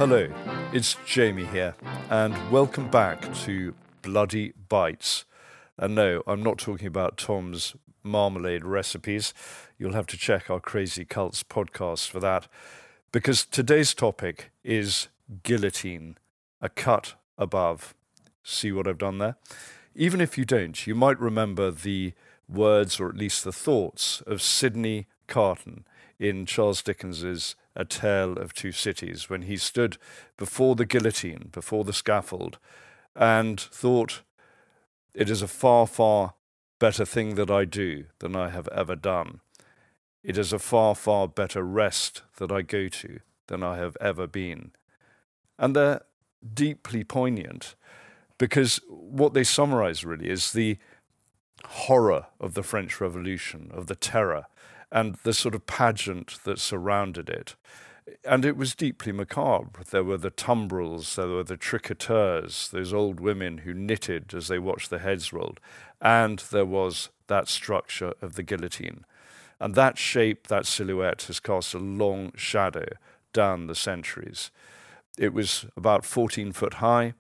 Hello, it's Jamie here, and welcome back to Bloody Bites. And no, I'm not talking about Tom's marmalade recipes. You'll have to check our Crazy Cults podcast for that, because today's topic is guillotine, a cut above. See what I've done there? Even if you don't, you might remember the words, or at least the thoughts, of Sidney Carton in Charles Dickens's A Tale of Two Cities, when he stood before the guillotine, before the scaffold, and thought, "It is a far, far better thing that I do than I have ever done. It is a far, far better rest that I go to than I have ever been." And they're deeply poignant, because what they summarize really is the horror of the French Revolution, of the terror, and the sort of pageant that surrounded it. And it was deeply macabre. There were the tumbrils, there were the tricoteurs, those old women who knitted as they watched their heads rolled, and there was that structure of the guillotine. And that shape, that silhouette, has cast a long shadow down the centuries. It was about 14 foot high.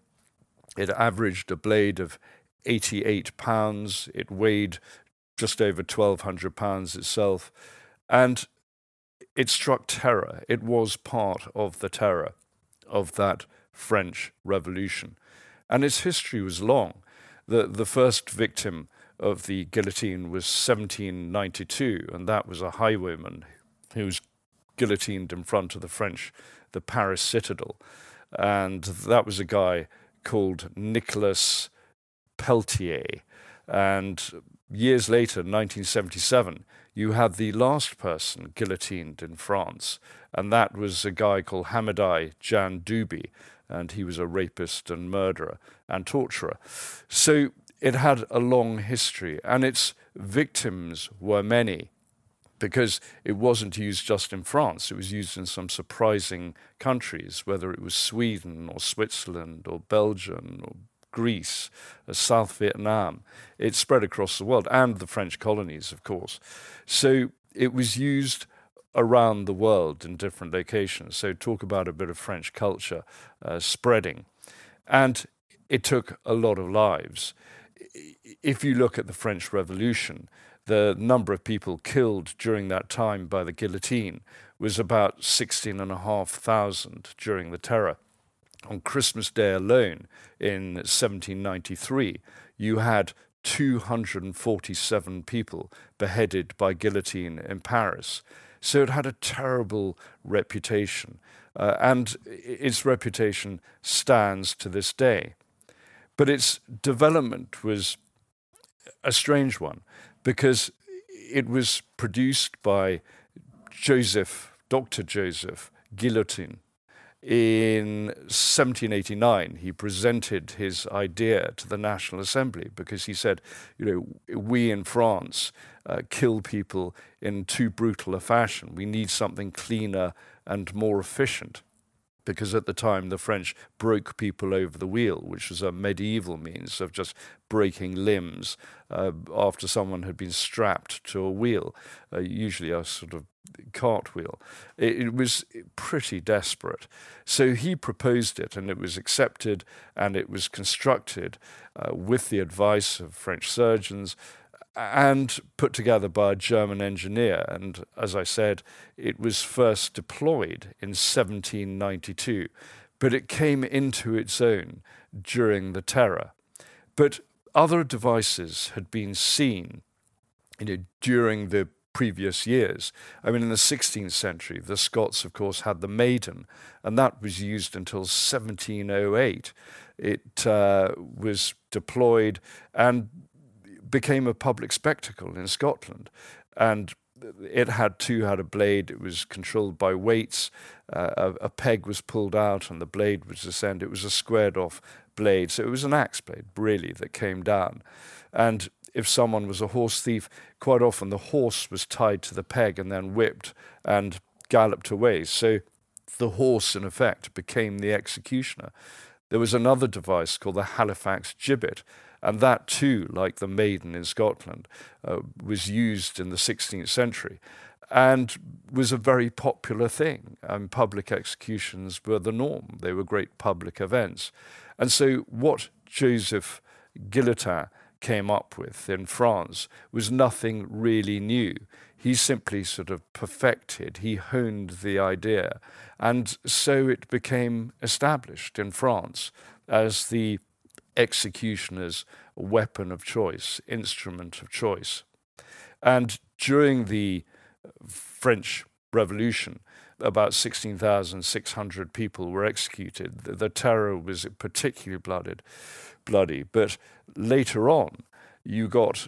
It averaged a blade of 88 pounds. It weighed just over 1,200 pounds itself. And it struck terror. It was part of the terror of that French Revolution. And its history was long. The first victim of the guillotine was 1792, and that was a highwayman who was guillotined in front of the Paris Citadel. And that was a guy called Nicolas Peltier. And years later, 1977, you had the last person guillotined in France, and that was a guy called Hamidai Jan Duby, and he was a rapist and murderer and torturer. So it had a long history, and its victims were many, because it wasn't used just in France. It was used in some surprising countries, whether it was Sweden or Switzerland or Belgium or Greece, South Vietnam. It spread across the world, and the French colonies, of course. So it was used around the world in different locations. So talk about a bit of French culture spreading. And it took a lot of lives. If you look at the French Revolution, the number of people killed during that time by the guillotine was about 16,500 during the terror. On Christmas Day alone, in 1793, you had 247 people beheaded by guillotine in Paris. So it had a terrible reputation, and its reputation stands to this day. But its development was a strange one, because it was produced by Dr. Joseph Guillotine. In 1789, he presented his idea to the National Assembly, because he said, we in France kill people in too brutal a fashion. We need something cleaner and more efficient. Because at the time, the French broke people over the wheel, which was a medieval means of just breaking limbs after someone had been strapped to a wheel, usually a sort of cartwheel. It was pretty desperate. So he proposed it, and it was accepted, and it was constructed with the advice of French surgeons and put together by a German engineer. And as I said, it was first deployed in 1792, but it came into its own during the terror. But other devices had been seen during the previous years. I mean, in the 16th century, the Scots, of course, had the maiden, and that was used until 1708. It was deployed and became a public spectacle in Scotland. And it had a blade. It was controlled by weights. A peg was pulled out and the blade was ascended. It was a squared off blade. So it was an axe blade, really, that came down. And if someone was a horse thief, quite often the horse was tied to the peg and then whipped and galloped away. So the horse, in effect, became the executioner. There was another device called the Halifax gibbet, and that too, like the maiden in Scotland, was used in the 16th century. and was a very popular thing. Public executions were the norm. They were great public events. And so what Joseph Guillotine came up with in France was nothing really new. He simply sort of perfected, he honed the idea, and so it became established in France as the executioner's weapon of choice, instrument of choice. And during the French Revolution, about 16,600 people were executed. The terror was particularly bloody. But later on, you got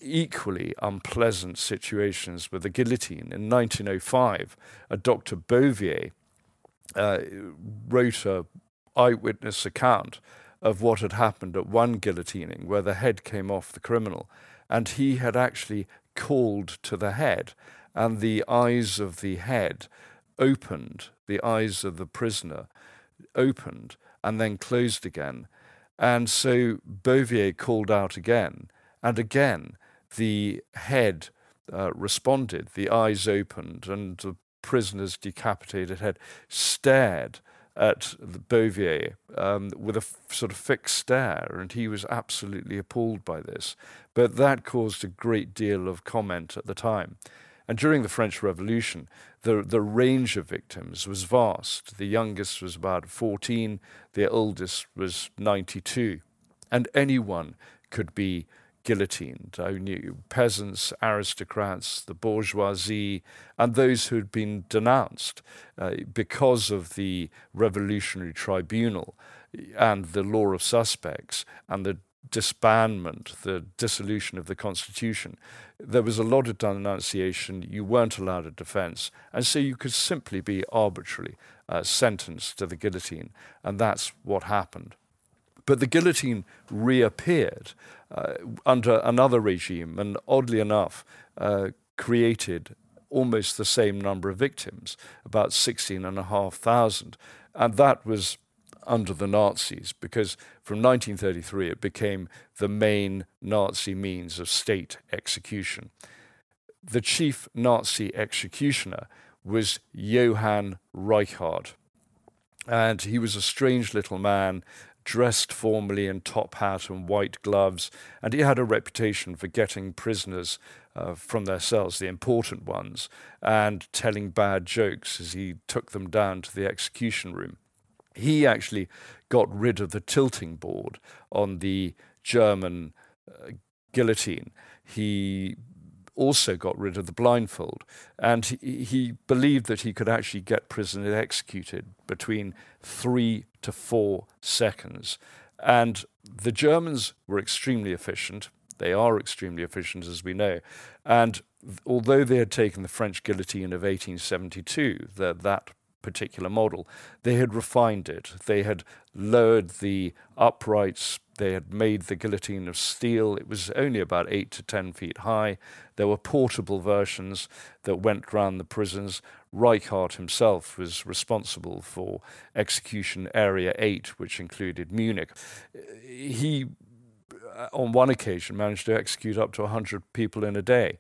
equally unpleasant situations with the guillotine. In 1905, a Dr. Bouvier wrote an eyewitness account of what had happened at one guillotining, where the head came off the criminal, and he had actually called to the head, and the eyes of the head opened, the eyes of the prisoner opened and then closed again. And so Bouvier called out again, and again the head responded, the eyes opened, and the prisoner's decapitated head stared at the Bouvier with a sort of fixed stare, and he was absolutely appalled by this. But that caused a great deal of comment at the time. And during the French Revolution, the range of victims was vast. The youngest was about 14, the oldest was 92. And anyone could be guillotined. Peasants, aristocrats, the bourgeoisie, and those who had been denounced because of the Revolutionary Tribunal and the law of suspects and the disbandment, the dissolution of the Constitution. There was a lot of denunciation. You weren't allowed a defense, and so you could simply be arbitrarily sentenced to the guillotine, and that's what happened. But the guillotine reappeared under another regime, and oddly enough, created almost the same number of victims, about 16,500, and that was under the Nazis, because from 1933 it became the main Nazi means of state execution. The chief Nazi executioner was Johann Reichardt, and he was a strange little man, dressed formally in top hat and white gloves, and he had a reputation for getting prisoners from their cells, the important ones, and telling bad jokes as he took them down to the execution room. He actually got rid of the tilting board on the German guillotine. He also got rid of the blindfold, and he believed that he could actually get prisoners executed between 3 to 4 seconds. And the Germans were extremely efficient. They are extremely efficient, as we know. And although they had taken the French guillotine of 1872, that particular model, they had refined it. They had lowered the uprights. They had made the guillotine of steel. It was only about 8 to 10 feet high. There were portable versions that went round the prisons. Reichardt himself was responsible for execution area 8, which included Munich. He, on one occasion, managed to execute up to 100 people in a day.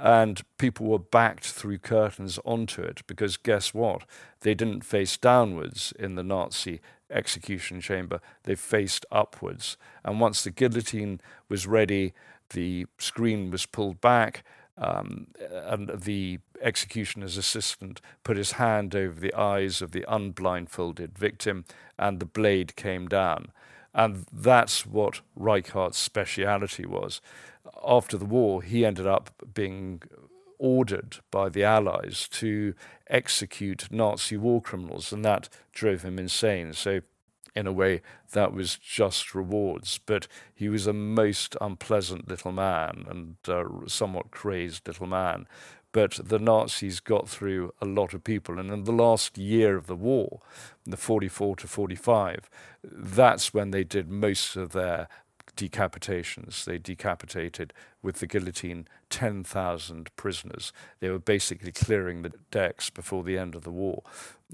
And people were backed through curtains onto it, because guess what? They didn't face downwards in the Nazi execution chamber. They faced upwards. And once the guillotine was ready, the screen was pulled back, and the executioner's assistant put his hand over the eyes of the unblindfolded victim, and the blade came down. And that's what Reichardt's speciality was. After the war, he ended up being ordered by the Allies to execute Nazi war criminals, and that drove him insane. So, in a way, that was just rewards. But he was a most unpleasant little man and somewhat crazed little man. But the Nazis got through a lot of people. And in the last year of the war, the 44 to 45, that's when they did most of their decapitations. They decapitated with the guillotine 10,000 prisoners. They were basically clearing the decks before the end of the war,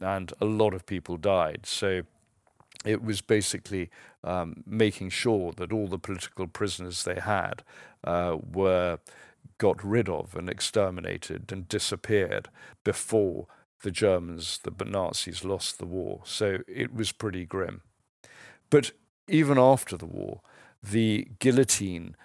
and a lot of people died. So it was basically making sure that all the political prisoners they had were got rid of and exterminated and disappeared before the Germans, the Nazis, lost the war. So it was pretty grim. But even after the war, the guillotine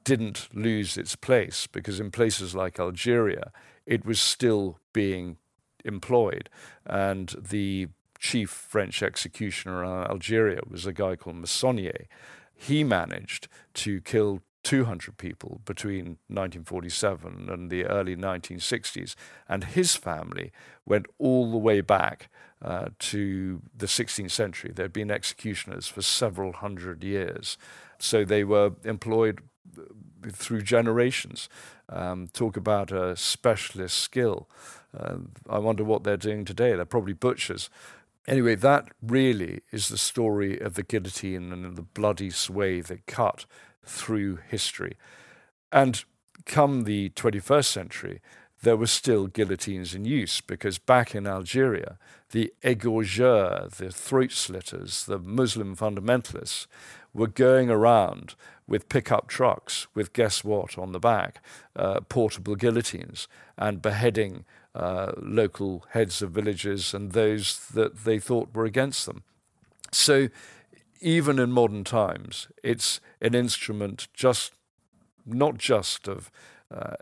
didn't lose its place, because in places like Algeria, it was still being employed. And the chief French executioner in Algeria was a guy called Meissonier. He managed to kill 200 people between 1947 and the early 1960s, and his family went all the way back to the 16th century. They'd been executioners for several hundred years, so they were employed through generations. Talk about a specialist skill. I wonder what they're doing today. They're probably butchers. Anyway, that really is the story of the guillotine and the bloody swathe that cut through history. And come the 21st century, there were still guillotines in use, because back in Algeria, the égorgeurs, the throat slitters, the Muslim fundamentalists, were going around with pickup trucks with, guess what, on the back, portable guillotines, and beheading local heads of villages and those that they thought were against them. So even in modern times, it's an instrument not just of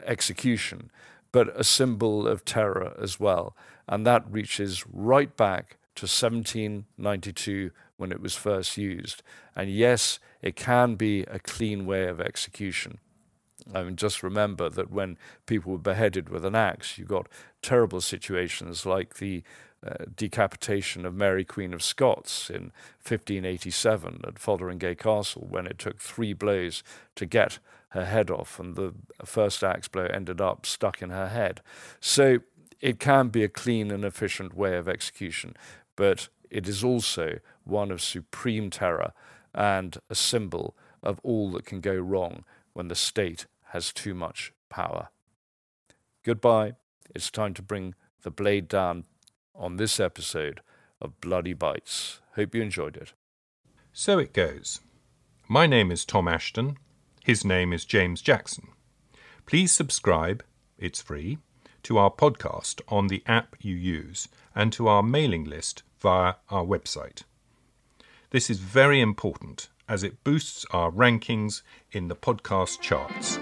execution, but a symbol of terror as well. And that reaches right back to 1792 when it was first used. And yes, it can be a clean way of execution. I mean, just remember that when people were beheaded with an axe, you got terrible situations like the decapitation of Mary Queen of Scots in 1587 at Fotheringay Castle, when it took 3 blows to get her head off, and the first axe blow ended up stuck in her head. So it can be a clean and efficient way of execution, but it is also one of supreme terror and a symbol of all that can go wrong when the state has too much power. Goodbye. It's time to bring the blade down on this episode of Bloody Bites. Hope you enjoyed it. So it goes. My name is Tom Assheton. His name is James Jackson. Please subscribe, it's free, to our podcast on the app you use and to our mailing list via our website. This is very important as it boosts our rankings in the podcast charts.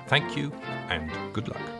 Thank you and good luck.